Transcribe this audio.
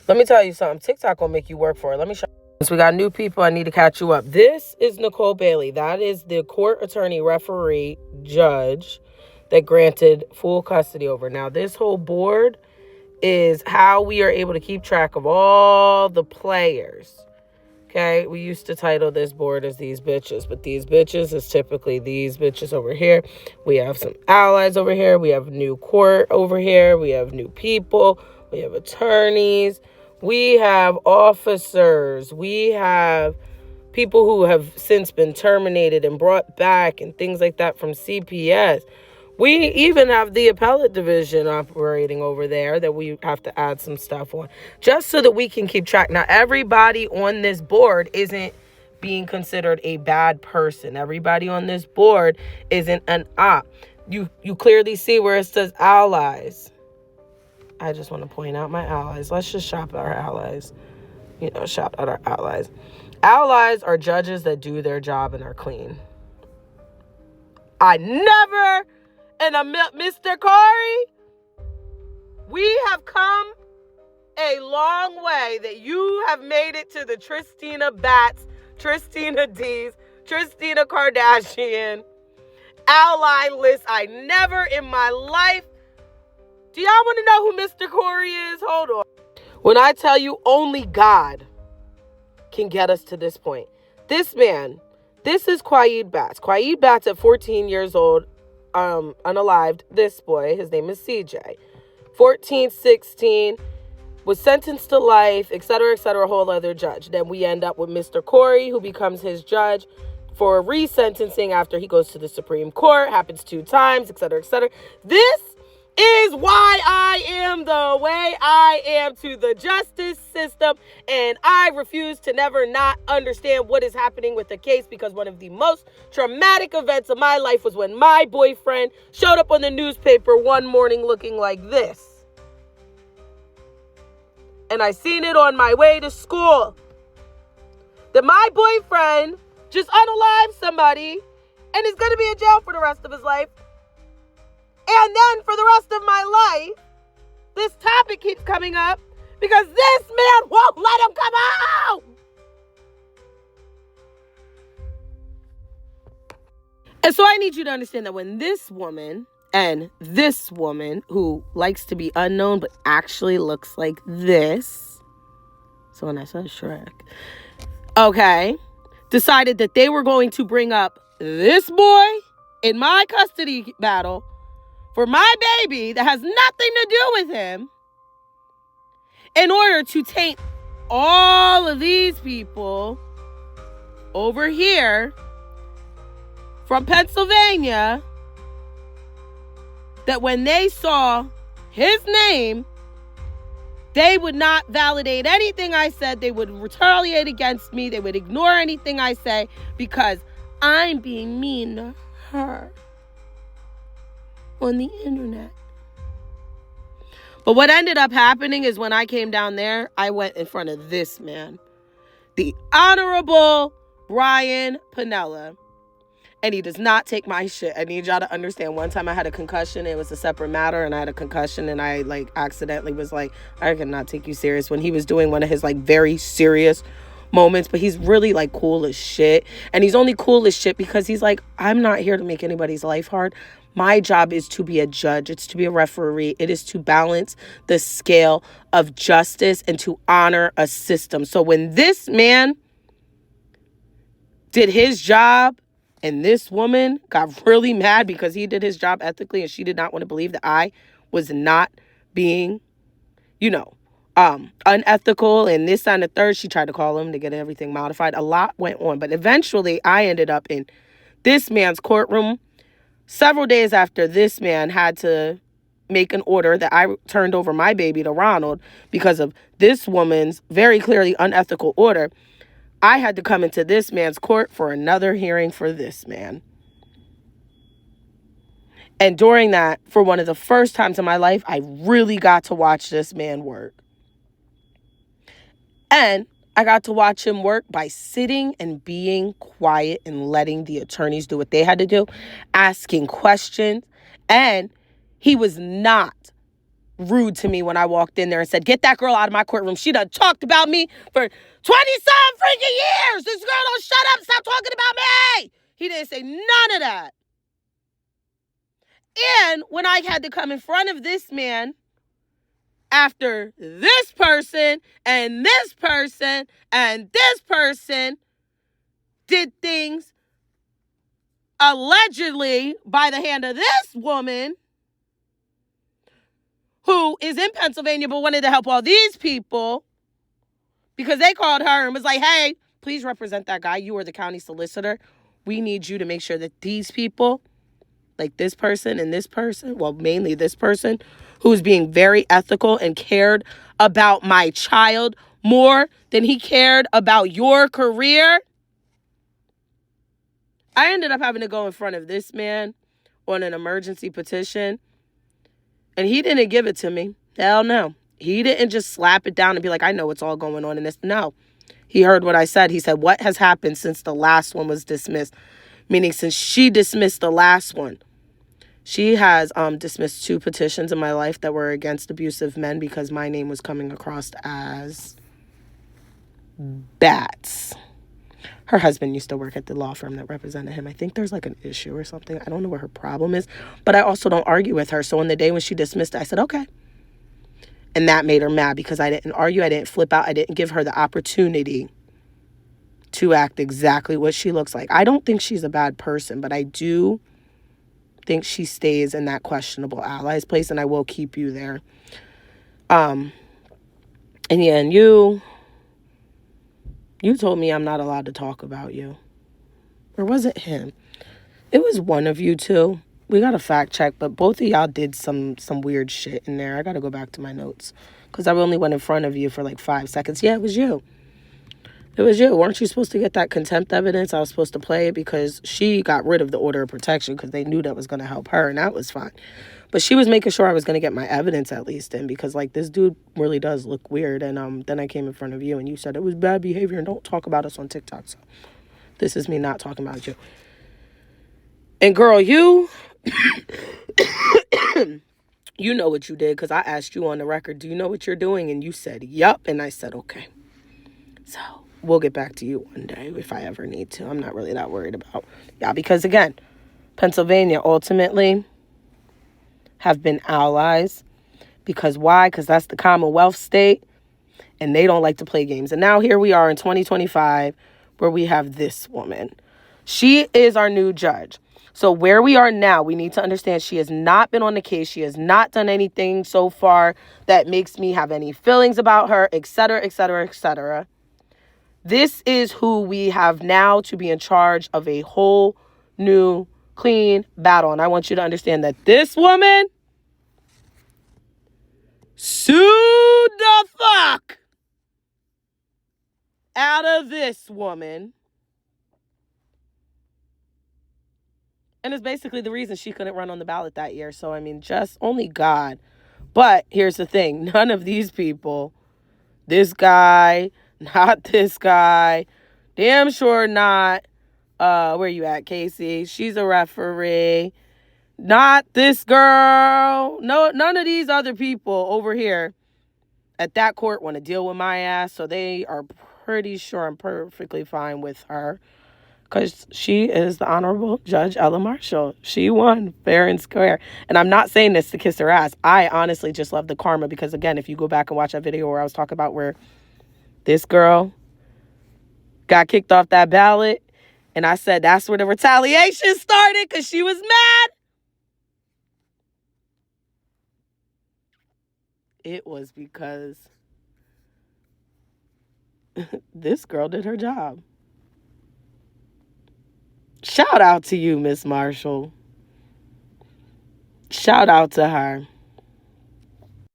Let me tell you something. TikTok will make you work for it. Let me show you. Since we got new people, I need to catch you up. This is Nicole Bailey. That is the court attorney, referee, judge that granted full custody over. Now, this whole board is how we are able to keep track of all the players. Okay, we used to title this board as these bitches, but these bitches is typically these bitches over here. We have some allies over here. We have new court over here. We have new people. We have attorneys. We have officers. We have people who have since been terminated and brought back and things like that from CPS. We even have the appellate division operating over there that we have to add some stuff on just so that we can keep track. Now, everybody on this board isn't being considered a bad person. Everybody on this board isn't an op. You clearly see where it says allies. I just want to point out my allies. Let's just shout out our allies. Shout out our allies. Allies are judges that do their job and are clean. And Mr. Corey, we have come a long way that you have made it to the Tristina Batts, Tristina D's, Tristina Kardashian ally list. I never in my life. Do y'all want to know who Mr. Corey is? Hold on. When I tell you only God can get us to this point. This man, this is Qaid Batts. Qaid Batts at 14 years old, unalived this boy. His name is CJ. 14, 16, was sentenced to life, etc., a whole other judge. Then we end up with Mr. Corey, who becomes his judge for resentencing after he goes to the Supreme Court. Happens 2 times, etc., etc. This is why I am the way I am to the justice system, and I refuse to never not understand what is happening with the case, because one of the most traumatic events of my life was when my boyfriend showed up on the newspaper one morning looking like this. And I seen it on my way to school. That my boyfriend just unalived somebody and is going to be in jail for the rest of his life. And then for the rest of my life, this topic keeps coming up because this man won't let him come out. And so I need you to understand that when this woman and this woman, who likes to be unknown but actually looks like this, so when I said Shrek, okay, decided that they were going to bring up this boy in my custody battle for my baby that has nothing to do with him, in order to taint all of these people over here from Pennsylvania, that when they saw his name, they would not validate anything I said. They would retaliate against me. They would ignore anything I say because I'm being mean to her on the internet. But what ended up happening is when I came down there, I went in front of this man, the Honorable Brian Piniella. And he does not take my shit. I need y'all to understand. One time I had a concussion. It was a separate matter. And I had a concussion. And I accidentally was like, I cannot take you serious. When he was doing one of his very serious moments. But he's really cool as shit. And he's only cool as shit because he's I'm not here to make anybody's life hard. My job is to be a judge. It's to be a referee. It is to balance the scale of justice and to honor a system. So when this man did his job, and this woman got really mad because he did his job ethically and she did not want to believe that I was not being, unethical and this and the third. She tried to call him to get everything modified. A lot went on. But eventually I ended up in this man's courtroom several days after this man had to make an order that I turned over my baby to Ronald because of this woman's very clearly unethical order. I had to come into this man's court for another hearing for this man. And during that, for one of the first times in my life, I really got to watch this man work. And I got to watch him work by sitting and being quiet and letting the attorneys do what they had to do, asking questions. And he was not rude to me when I walked in there and said, get that girl out of my courtroom. She done talked about me for 20-some freaking years. This girl don't shut up. Stop talking about me. He didn't say none of that. And when I had to come in front of this man after this person and this person and this person did things allegedly by the hand of this woman who is in Pennsylvania but wanted to help all these people because they called her and was like, hey, please represent that guy. You are the county solicitor. We need you to make sure that these people, like this person and this person, well, mainly this person, who's being very ethical and cared about my child more than he cared about your career. I ended up having to go in front of this man on an emergency petition, and he didn't give it to me. Hell no. He didn't just slap it down and be like, I know what's all going on in this. No. He heard what I said. He said, what has happened since the last one was dismissed? Meaning since she dismissed the last one. She has dismissed 2 petitions in my life that were against abusive men because my name was coming across as bats. Her husband used to work at the law firm that represented him. I think there's like an issue or something. I don't know what her problem is, but I also don't argue with her. So on the day when she dismissed it, I said, okay. And that made her mad because I didn't argue. I didn't flip out. I didn't give her the opportunity to act exactly what she looks like. I don't think she's a bad person, but I do think she stays in that questionable allies place, and I will keep you there. And yeah, and you told me I'm not allowed to talk about you. Or was it him? It was one of you two. We got to fact check, but both of y'all did some weird shit in there. I got to go back to my notes because I only went in front of you for like 5 seconds. Yeah, it was you. It was you. Weren't you supposed to get that contempt evidence? I was supposed to play it because she got rid of the order of protection because they knew that was going to help her, and that was fine. But she was making sure I was going to get my evidence at least in because, like, this dude really does look weird. And then I came in front of you, and you said it was bad behavior and don't talk about us on TikTok. So this is me not talking about you. And, girl, you... you know what you did because I asked you on the record, do you know what you're doing? And you said, yup. And I said, okay. So... we'll get back to you one day if I ever need to. I'm not really that worried about because, again, Pennsylvania ultimately have been allies. Because why? Because that's the Commonwealth state, and they don't like to play games. And now here we are in 2025 where we have this woman. She is our new judge. So where we are now, we need to understand she has not been on the case. She has not done anything so far that makes me have any feelings about her, et cetera, et cetera, et cetera. This is who we have now to be in charge of a whole new clean battle. And I want you to understand that this woman sued the fuck out of this woman. And it's basically the reason she couldn't run on the ballot that year. So, I mean, just only God. But here's the thing. None of these people, this guy, not this guy, damn sure not, where you at, Casey? She's a referee. Not this girl. No, none of these other people over here at that court want to deal with my ass. So they are pretty sure I'm perfectly fine with her. Because she is the Honorable Judge Ella Marshall. She won fair and square. And I'm not saying this to kiss her ass. I honestly just love the karma. Because, again, if you go back and watch that video where I was talking about where this girl got kicked off that ballot, and I said that's where the retaliation started because she was mad. It was because this girl did her job. Shout out to you, Miss Marshall. Shout out to her.